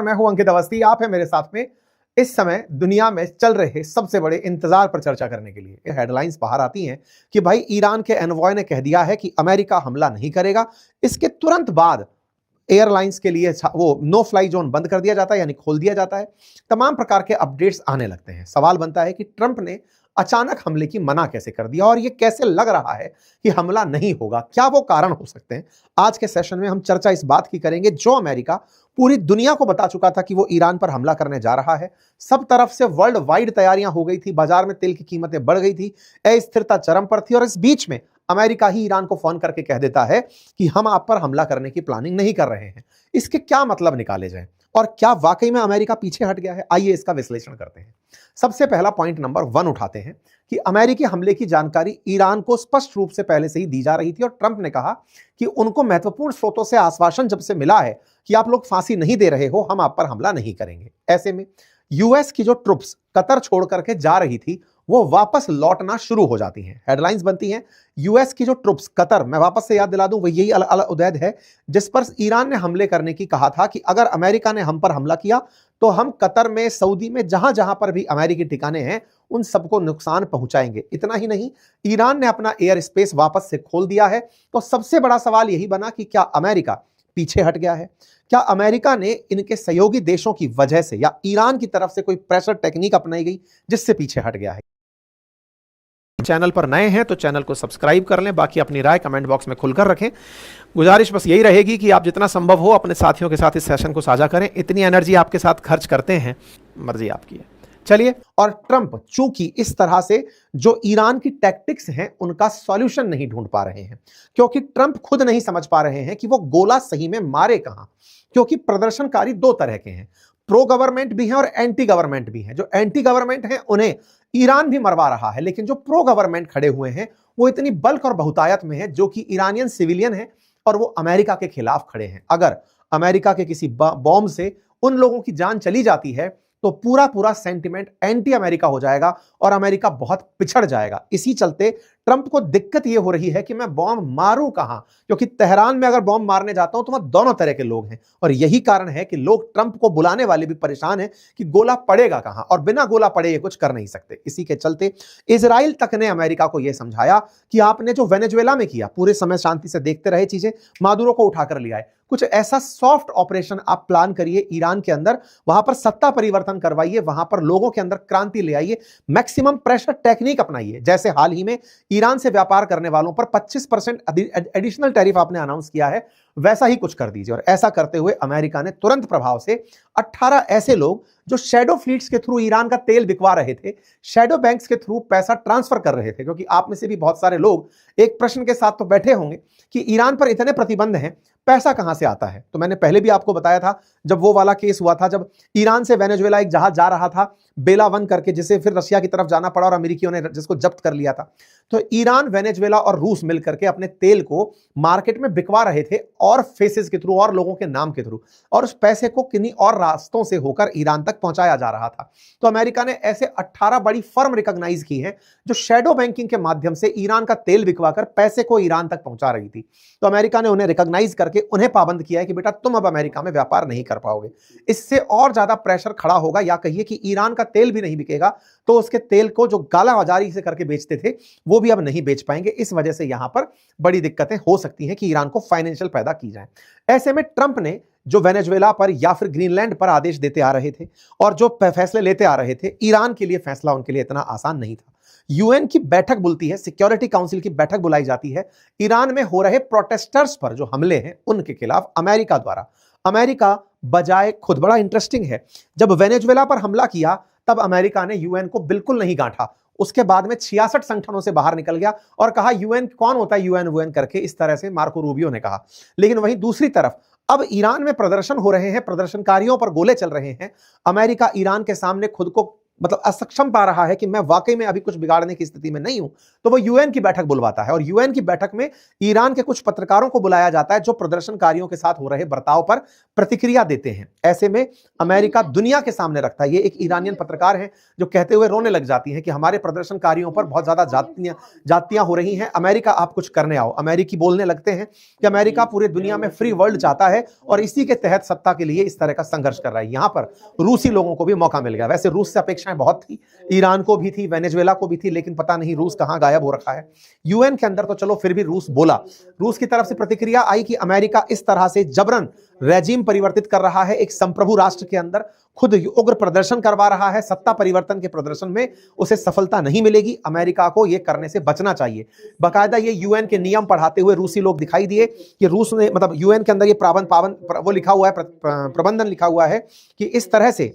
मैं हूं अंकित अवस्थी, आप है मेरे साथ में इस समय दुनिया में चल रहे सबसे बड़े इंतजार पर चर्चा करने के लिए। हेडलाइंस बाहर आती हैं कि भाई ईरान के एनवॉय ने कह दिया है कि अमेरिका हमला नहीं करेगा। इसके तुरंत बाद एयरलाइंस के लिए वो नो फ्लाई जोन बंद कर दिया जाता है, यानी खोल दिया जाता है। तमाम प्रकार के अपडेट्स आने लगते हैं। सवाल बनता है कि ट्रंप ने अचानक हमले की मना कैसे कर दिया और ये कैसे लग रहा है कि हमला नहीं होगा, क्या वो कारण हो सकते हैं। आज के सेशन में हम चर्चा इस बात की करेंगे जो अमेरिका पूरी दुनिया को बता चुका था कि वो ईरान पर हमला करने जा रहा है। सब तरफ से वर्ल्ड वाइड तैयारियां हो गई थी, बाजार में तेल की कीमतें बढ़ गई थी, अस्थिरता चरम पर थी और इस बीच में अमेरिका ही ईरान को फोन करके कह देता है कि हम आप पर हमला करने की प्लानिंग नहीं कर रहे हैं। इसके क्या मतलब निकाले जाए और क्या वाकई में अमेरिका पीछे हट गया है, आइए इसका विश्लेषण करते हैं। सबसे पहला पॉइंट नंबर 1 उठाते हैं कि अमेरिकी हमले की जानकारी ईरान को स्पष्ट रूप से पहले से ही दी जा रही थी और ट्रंप ने कहा कि उनको महत्वपूर्ण स्रोतों से आश्वासन जब से मिला है कि आप लोग फांसी नहीं दे रहे हो, हम आप पर हमला नहीं करेंगे। ऐसे में यूएस की जो ट्रुप्स कतर छोड़ करके जा रही थी वो वापस लौटना शुरू हो जाती हैं। हेडलाइंस बनती हैं यूएस की जो ट्रुप्स कतर, मैं वापस से याद दिला दूं, वही यही अल उदैद है जिस पर ईरान ने हमले करने की कहा था कि अगर अमेरिका ने हम पर हमला किया तो हम कतर में, सऊदी में, जहां जहां पर भी अमेरिकी ठिकाने हैं उन सबको नुकसान पहुंचाएंगे। इतना ही नहीं, ईरान ने अपना एयर स्पेस वापस से खोल दिया है। तो सबसे बड़ा सवाल यही बना कि क्या अमेरिका पीछे हट गया है, क्या अमेरिका ने इनके सहयोगी देशों की वजह से या ईरान की तरफ से कोई प्रेशर टेक्निक अपनाई गई जिससे पीछे हट गया है। चैनल पर नए हैं तो चैनल को सब्सक्राइब कर लें, बाकी अपनी राय कमेंट बॉक्स में खुलकर रखें। गुजारिश बस यही रहेगी कि आप जितना संभव हो अपने साथियों के साथ इस सेशन को साझा करें। इतनी एनर्जी आपके साथ खर्च करते हैं, मर्जी आपकी है। चलिए, और ट्रंप चूंकि इस तरह से जो ईरान की टैक्टिक्स हैं उनका सॉल्यूशन नहीं ढूंढ पा रहे हैं, क्योंकि ट्रंप खुद नहीं समझ पा रहे हैं कि वो गोला सही में मारे कहां, क्योंकि प्रदर्शनकारी दो तरह के हैं, प्रो गवर्नमेंट भी हैं और एंटी गवर्नमेंट भी हैं। जो एंटी गवर्नमेंट हैं उन्हें ईरान भी मरवा रहा है, लेकिन जो प्रो गवर्नमेंट खड़े हुए हैं वो इतनी बल्क और बहुतायत में है जो कि ईरानियन सिविलियन हैं और वो अमेरिका के खिलाफ खड़े हैं। अगर अमेरिका के किसी बॉम्ब से उन लोगों की जान चली जाती है तो पूरा पूरा सेंटिमेंट एंटी अमेरिका हो जाएगा और अमेरिका बहुत पिछड़ जाएगा। इसी चलते ट्रंप को दिक्कत यह हो रही है कि मैं बॉम्ब मारूं कहां, क्योंकि तेहरान में अगर बॉम्ब मारने जाता हूं तो वहां दोनों तरह के लोग हैं और यही कारण है कि लोग ट्रंप को बुलाने वाले भी परेशान हैं कि गोला पड़ेगा कहां, और बिना गोला पड़े ये कुछ कर नहीं सकते। इसी के चलते इजराइल तक ने अमेरिका को यह समझाया कि आपने जो वेनेजुएला में किया, पूरे समय शांति से देखते रहे चीजें, मादुरो को उठाकर ले आए, कुछ ऐसा सॉफ्ट ऑपरेशन आप प्लान करिए ईरान के अंदर, वहां पर सत्ता परिवर्तन करवाइए, वहां पर लोगों के अंदर क्रांति ले आइए, मैक्सिमम प्रेशर टेक्निक अपनाइए। जैसे हाल ही में ईरान से व्यापार करने वालों पर 25% एडिशनल टैरिफ आपने अनाउंस किया है, वैसा ही कुछ कर दीजिए। और ऐसा करते हुए अमेरिका ने तुरंत प्रभाव से 18 ऐसे लोग जो शैडो फ्लीट्स के थ्रू ईरान का तेल बिकवा रहे थे, शैडो बैंक्स के थ्रू पैसा ट्रांसफर कर रहे थे, क्योंकि आप में से भी बहुत सारे लोग एक प्रश्न के साथ तो बैठे होंगे कि ईरान पर इतने प्रतिबंध हैं, पैसा कहां से आता है। तो मैंने पहले भी आपको बताया था जब वो वाला केस हुआ था, जब ईरान से वेनेजुएला एक जहाज जा रहा था बेला 1 करके, जिसे फिर रशिया की तरफ जाना पड़ा और अमेरिकियों ने जिसको जब्त कर लिया था। तो ईरान, वेनेजुएला और रूस मिलकर के अपने तेल को मार्केट में बिकवा रहे थे और फेसेस के थ्रू और लोगों के नाम के थ्रू, और उस पैसे को किन्हीं और रास्तों से होकर ईरान तक पहुंचाया जा रहा था। तो अमेरिका ने ऐसे 18 बड़ी फर्म रिकॉग्नाइज की हैं जो शैडो बैंकिंग के माध्यम से ईरान का तेल बिकवाकर पैसे को ईरान तक पहुंचा रही थी। तो अमेरिका ने उन्हें रिकॉग्नाइज करके उन्हें पाबंद किया है कि बेटा तुम अब अमेरिका में व्यापार नहीं कर पाओगे। इससे और ज्यादा प्रेशर खड़ा होगा, या कहिए कि ईरान का तेल भी नहीं बिकेगा, तो उसके तेल को जो कालाबाजारी से करके बेचते थे वो भी अब नहीं बेच पाएंगे। इस वजह से यहां पर बड़ी दिक्कतें हो सकती हैं कि ईरान को फाइनेंशियल पैदा की जाए। ऐसे में ट्रंप ने जो वेनेजुएला पर या फिर ग्रीनलैंड पर आदेश देते आ रहे थे और जो फैसले लेते आ रहे थे, ईरान के लिए फैसला उनके लिए इतना आसान नहीं था। यूएन की बैठक बुलती है, सिक्योरिटी काउंसिल की बैठक बुलाई जाती है ईरान में हो रहे प्रोटेस्टर्स पर जो हमले हैं उनके खिलाफ अमेरिका द्वारा। अमेरिका बजाय खुद, बड़ा इंटरेस्टिंग है, जब वेनेजुएला पर हमला किया तब अमेरिका ने यूएन को बिल्कुल नहीं गांठा। उसके बाद में 66 संगठनों से बाहर निकल गया और कहा यूएन कौन होता है, यूएन करके, इस तरह से मार्को रूबियो ने कहा। लेकिन वहीं दूसरी तरफ अब ईरान में प्रदर्शन हो रहे हैं, प्रदर्शनकारियों पर गोले चल रहे हैं। अमेरिका ईरान के सामने खुद को मतलब असक्षम पा रहा है कि मैं वाकई में अभी कुछ बिगाड़ने की स्थिति में नहीं हूं, तो वो यूएन की बैठक बुलवाता है और यूएन की बैठक में ईरान के कुछ पत्रकारों को बुलाया जाता है जो प्रदर्शनकारियों के साथ हो रहे बर्ताव पर प्रतिक्रिया देते हैं। ऐसे में अमेरिका दुनिया के सामने रखता है। ये एक ईरानियन पत्रकार हैं जो कहते हुए रोने लग जाती हैं कि हमारे प्रदर्शनकारियों पर बहुत ज्यादा जातियां हो रही हैं, अमेरिका आप कुछ करने आओ। अमेरिकी बोलने लगते हैं कि अमेरिका पूरे दुनिया में फ्री वर्ल्ड चाहता है और इसी के तहत सत्ता के लिए इस तरह का संघर्ष कर रहा है। यहां पर रूसी लोगों को भी मौका मिल गया। वैसे रूस से अपेक्षाएं बहुत थी, ईरान को भी थी, वेनेजुएला को भी थी, लेकिन पता नहीं रूस कहां गायब हो रखा है। यूएन के अंदर तो चलो फिर भी रूस बोला। रूस की तरफ से प्रतिक्रिया आई कि अमेरिका इस तरह से जबरन रेजिम परिवर्तित कर रहा है, एक संप्रभु राष्ट्र के अंदर खुद उग्र प्रदर्शन करवा रहा है, सत्ता परिवर्तन के प्रदर्शन में उसे सफलता नहीं मिलेगी, अमेरिका को यह करने से बचना चाहिए। बाकायदा ये यूएन के नियम पढ़ाते हुए रूसी लोग दिखाई दिए कि रूस ने मतलब यूएन के अंदर ये वो लिखा हुआ है, प्रबंधन लिखा हुआ है कि इस तरह से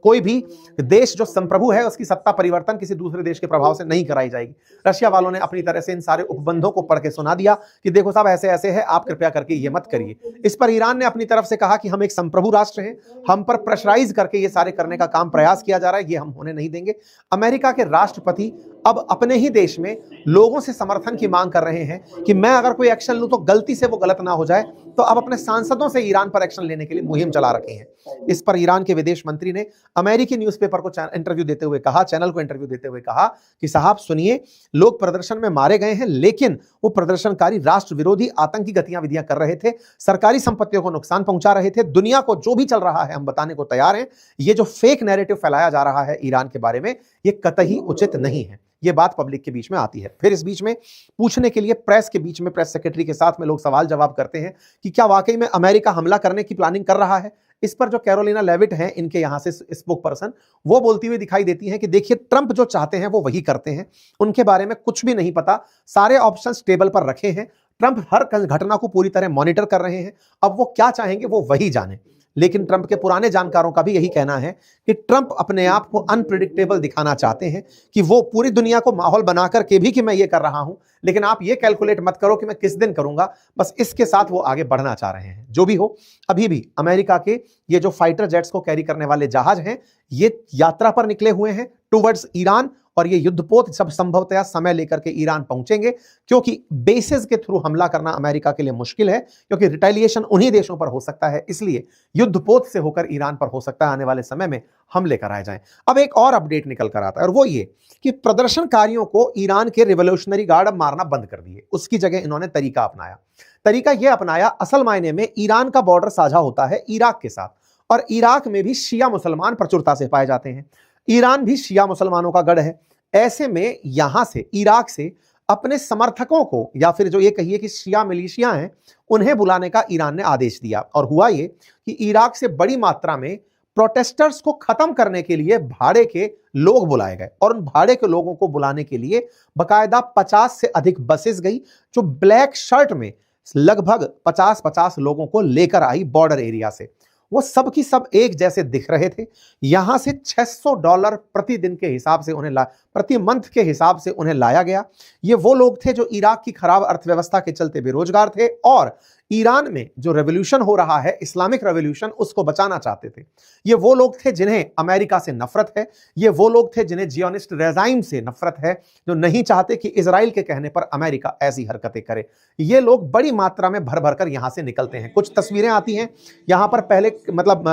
कोई भी देश जो संप्रभु है उसकी सत्ता परिवर्तन किसी दूसरे देश के प्रभाव से नहीं कराई जाएगी। रशिया वालों ने अपनी तरह से इन सारे उपबंधों को पढ़ के सुना दिया कि देखो साहब ऐसे ऐसे है, आप कृपया करके ये मत करिए। इस पर ईरान ने अपनी तरफ से कहा कि हम एक संप्रभु राष्ट्र हैं, हम पर प्रेशराइज करके ये सारे करने का काम प्रयास किया जा रहा है, ये हम होने नहीं देंगे। अमेरिका के राष्ट्रपति अब अपने ही देश में लोगों से समर्थन की मांग कर रहे हैं कि मैं अगर कोई एक्शन लूं तो गलती से वो गलत ना हो जाए, तो अब अपने सांसदों से ईरान पर एक्शन लेने के लिए मुहिम चला रखे हैं। इस पर ईरान के विदेश मंत्री ने अमेरिकी न्यूज़पेपर को इंटरव्यू देते हुए कहा, चैनल को इंटरव्यू देते हुए कहा कि साहब सुनिए, लोग प्रदर्शन में मारे गए हैं, लेकिन वो प्रदर्शनकारी राष्ट्र विरोधी आतंकी गतिविधियां कर रहे थे, सरकारी संपत्तियों को नुकसान पहुंचा रहे थे। दुनिया को जो भी चल रहा है हम बताने को तैयार हैं। ये जो फेक नैरेटिव फैलाया जा रहा है ईरान के बारे में, ये कतई उचित नहीं है। ये बात पब्लिक के बीच में आती है। फिर इस बीच में पूछने के लिए प्रेस के बीच में प्रेस सेक्रेटरी के साथ में लोग सवाल जवाब करते हैं कि क्या वाकई में अमेरिका हमला करने की प्लानिंग कर रहा है। इस पर जो कैरोलिना लेविट हैं, इनके यहां से स्पोक पर्सन, वो बोलती हुई दिखाई देती हैं कि देखिए ट्रंप जो चाहते हैं वो वही करते हैं, उनके बारे में कुछ भी नहीं पता, सारे ऑप्शंस टेबल पर रखे हैं, ट्रंप हर घटना को पूरी तरह मॉनिटर कर रहे हैं, अब वो क्या चाहेंगे वो वही जाने। लेकिन ट्रंप के पुराने जानकारों का भी यही कहना है कि ट्रंप अपने आप को अनप्रेडिक्टेबल दिखाना चाहते हैं, कि वो पूरी दुनिया को माहौल बनाकर के भी कि मैं ये कर रहा हूं, लेकिन आप ये कैलकुलेट मत करो कि मैं किस दिन करूंगा। बस इसके साथ वो आगे बढ़ना चाह रहे हैं। जो भी हो, अभी भी अमेरिका के ये जो फाइटर जेट्स को कैरी करने वाले जहाज हैं, ये यात्रा पर निकले हुए हैं टूवर्ड्स ईरान, और ये युद्धपोत सब संभवतः समय लेकर के ईरान पहुंचेंगे, क्योंकि बेसिस के थ्रू हमला करना अमेरिका के लिए मुश्किल है, क्योंकि रिटेलिएशन उन्हीं देशों पर हो सकता है, इसलिए युद्धपोत से होकर ईरान पर हो सकता है आने वाले समय में हमले कराए जाएं। अब एक और अपडेट निकल कर आता है, और वो ये कि प्रदर्शनकारियों को ईरान के रिवोल्यूशनरी गार्ड अब मारना बंद कर दिए। उसकी जगह इन्होंने तरीका अपनाया। तरीका यह अपनाया, असल मायने में ईरान का बॉर्डर साझा होता है इराक के साथ, और इराक में भी शिया मुसलमान प्रचुरता से पाए जाते हैं। ईरान भी शिया मुसलमानों का गढ़ है। ऐसे में यहां से इराक से अपने समर्थकों को, या फिर जो ये कहिए कि शिया मिलिशिया हैं, उन्हें बुलाने का ईरान ने आदेश दिया। और हुआ ये कि इराक से बड़ी मात्रा में प्रोटेस्टर्स को खत्म करने के लिए भाड़े के लोग बुलाए गए, और उन भाड़े के लोगों को बुलाने के लिए बकायदा 50 से अधिक बसेस गई, जो ब्लैक शर्ट में लगभग 50-50 लोगों को लेकर आई बॉर्डर एरिया से। वो सब की सब एक जैसे दिख रहे थे। यहां से $600 प्रतिदिन के हिसाब से उन्हें प्रति मंथ के हिसाब से उन्हें लाया गया। ये वो लोग थे जो इराक की खराब अर्थव्यवस्था के चलते बेरोजगार थे, और ईरान में जो रेवोल्यूशन हो रहा है, इस्लामिक रेवोल्यूशन, उसको बचाना चाहते थे। ये वो लोग थे जिन्हें अमेरिका से नफरत है। ये वो लोग थे जिन्हें जियोनिस्ट रेजाइम से नफरत है, जो नहीं चाहते कि इजराइल के कहने पर अमेरिका ऐसी हरकतें करे। ये लोग बड़ी मात्रा में भर भर कर यहां से निकलते हैं। कुछ तस्वीरें आती हैं यहां पर, पहले मतलब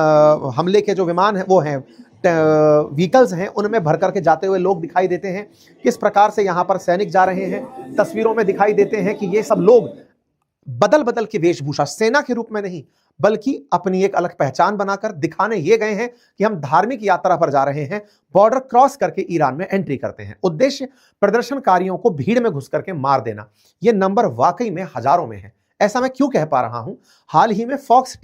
हमले के जो विमान है वो हैं, व्हीकल्स हैं, उनमें भर करके जाते हुए लोग दिखाई देते हैं। किस प्रकार से यहां पर सैनिक जा रहे हैं, तस्वीरों में दिखाई देते हैं कि ये सब लोग बदल बदल के वेशभूषा, सेना के रूप में नहीं बल्कि अपनी एक अलग पहचान बनाकर दिखाने ये गए हैं कि हम धार्मिक यात्रा पर जा रहे हैं, बॉर्डर क्रॉस करके ईरान में एंट्री करते हैं। उद्देश्य प्रदर्शनकारियों को भीड़ में घुस करके मार देना। ये नंबर वाकई में हजारों में है। ऐसा मैं क्यों कह पा रहा हूं, हाल ही में फॉक्स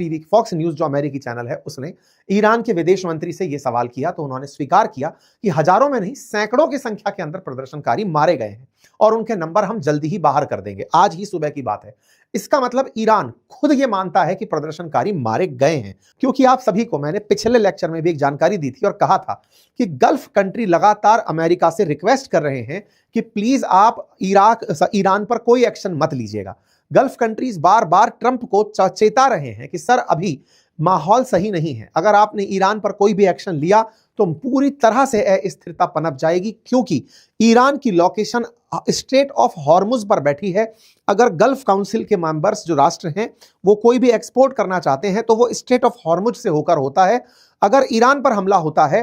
न्यूज जो अमेरिकी चैनल है, उसने ईरान के विदेश मंत्री से यह सवाल किया, तो उन्होंने स्वीकार किया कि हजारों में नहीं, सैकड़ों की संख्या के अंदर प्रदर्शनकारी मारे गए हैं, और उनके नंबर हम जल्दी ही बाहर कर देंगे। आज ही सुबह की बात है। इसका मतलब ईरान खुद ये मानता है कि प्रदर्शनकारी मारे गए हैं, क्योंकि आप सभी को मैंने पिछले लेक्चर में भी एक जानकारी दी थी और कहा था कि गल्फ कंट्री लगातार अमेरिका से रिक्वेस्ट कर रहे हैं कि प्लीज आप ईरान पर कोई एक्शन मत लीजिएगा। गल्फ कंट्रीज बार बार ट्रंप को चेता रहे हैं कि सर अभी माहौल सही नहीं है। अगर आपने ईरान पर कोई भी एक्शन लिया तो पूरी तरह से अस्थिरता पनप जाएगी, क्योंकि ईरान की लोकेशन स्ट्रेट ऑफ हॉर्मुज पर बैठी है। अगर गल्फ काउंसिल के मेंबर्स जो राष्ट्र हैं वो कोई भी एक्सपोर्ट करना चाहते हैं तो वो स्ट्रेट ऑफ हॉर्मुज से होकर होता है। अगर ईरान पर हमला होता है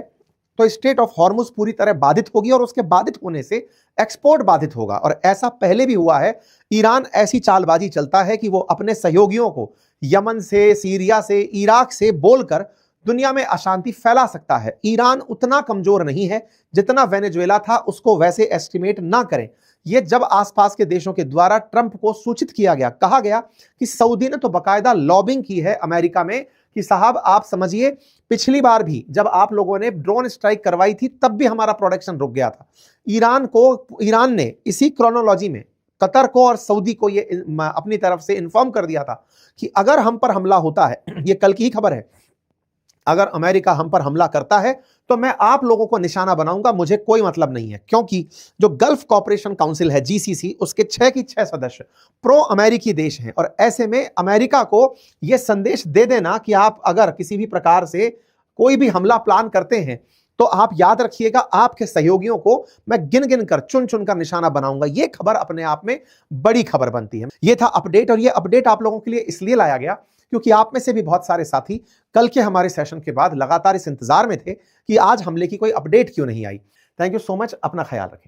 तो स्ट्रेट ऑफ हॉर्मुज पूरी तरह बाधित होगी और उसके बाधित होने से एक्सपोर्ट बाधित होगा। और ऐसा पहले भी हुआ है। ईरान ऐसी चालबाजी चलता है कि वो अपने सहयोगियों को यमन से, सीरिया से, इराक से बोलकर दुनिया में अशांति फैला सकता है। ईरान उतना कमजोर नहीं है जितना वेनेजुएला था, उसको वैसे एस्टिमेट ना करें। यह जब आसपास के देशों के द्वारा ट्रंप को सूचित किया गया, कहा गया कि सऊदी ने तो बकायदा लॉबिंग की है अमेरिका में कि साहब आप समझिए, पिछली बार भी जब आप लोगों ने ड्रोन स्ट्राइक करवाई थी तब भी हमारा प्रोडक्शन रुक गया था। ईरान ने इसी क्रोनोलॉजी में कतर को और सऊदी को ये अपनी तरफ से इन्फॉर्म कर दिया था कि अगर हम पर हमला होता है, ये कल की ही खबर है, अगर अमेरिका हम पर हमला करता है तो मैं आप लोगों को निशाना बनाऊंगा, मुझे कोई मतलब नहीं है। क्योंकि जो गल्फ कॉपरेशन काउंसिल है GCC, उसके 6 की 6 सदस्य प्रो अमेरिकी देश हैं। और ऐसे में अमेरिका को यह संदेश दे देना कि आप अगर किसी भी प्रकार से कोई भी हमला प्लान करते हैं तो आप याद रखिएगा आपके सहयोगियों को मैं गिन गिन कर, चुन चुन कर निशाना बनाऊंगा। यह खबर अपने आप में बड़ी खबर बनती है। यह था अपडेट, और यह अपडेट आप लोगों के लिए इसलिए लाया गया क्योंकि आप में से भी बहुत सारे साथी कल के हमारे सेशन के बाद लगातार इस इंतजार में थे कि आज हमले की कोई अपडेट क्यों नहीं आई। थैंक यू सो मच, अपना ख्याल रखें।